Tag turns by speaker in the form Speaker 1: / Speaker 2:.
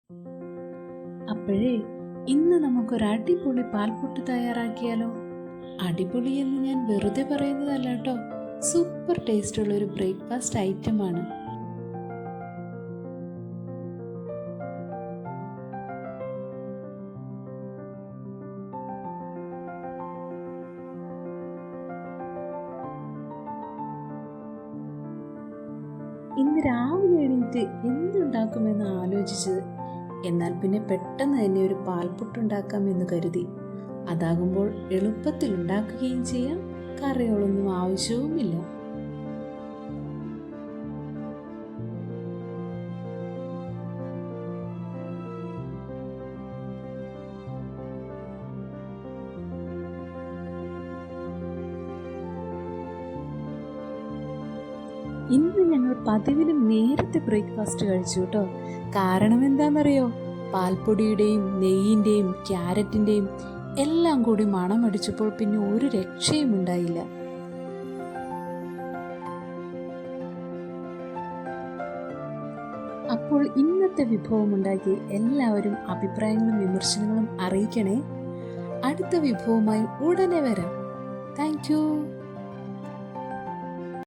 Speaker 1: അപ്പോഴേ ഇന്ന് നമുക്കൊരു അടിപൊളി പാൽപുട്ട് തയ്യാറാക്കിയാലോ? അടിപൊളി എന്ന് ഞാൻ വെറുതെ പറയുന്നതല്ല കേട്ടോ, സൂപ്പർ ടേസ്റ്റുള്ള ഒരു ബ്രേക്ക്ഫാസ്റ്റ് ഐറ്റമാണ്. ഇന്ന് രാവിലെ എണീറ്റ് എന്തുണ്ടാക്കുമെന്ന് ആലോചിച്ചത്. എന്നാൽ പിന്നെ പെട്ടെന്ന് തന്നെ ഒരു പാൽപുട്ടുണ്ടാക്കാമെന്ന് കരുതി. അതാകുമ്പോൾ എളുപ്പത്തിൽ ഉണ്ടാക്കുകയും ചെയ്യാം, കറികളൊന്നും ആവശ്യവുമില്ല. ഇന്ന് ഞങ്ങൾ പതിവിലും നേരത്തെ ബ്രേക്ക്ഫാസ്റ്റ് കഴിച്ചു കേട്ടോ. കാരണം എന്താണെന്നറിയോ? പാൽപ്പൊടിയുടെയും നെയ്യിൻ്റെയും ക്യാരറ്റിൻ്റെയും എല്ലാം കൂടി മണമടിച്ചപ്പോൾ പിന്നെ ഒരു രക്ഷയും ഉണ്ടായില്ല. അപ്പോൾ ഇന്നത്തെ വിഭവം ഉണ്ടാക്കി എല്ലാവരും അഭിപ്രായങ്ങളും വിമർശനങ്ങളും അറിയിക്കണേ. അടുത്ത വിഭവമായി ഉടനെ വരാം. Thank you.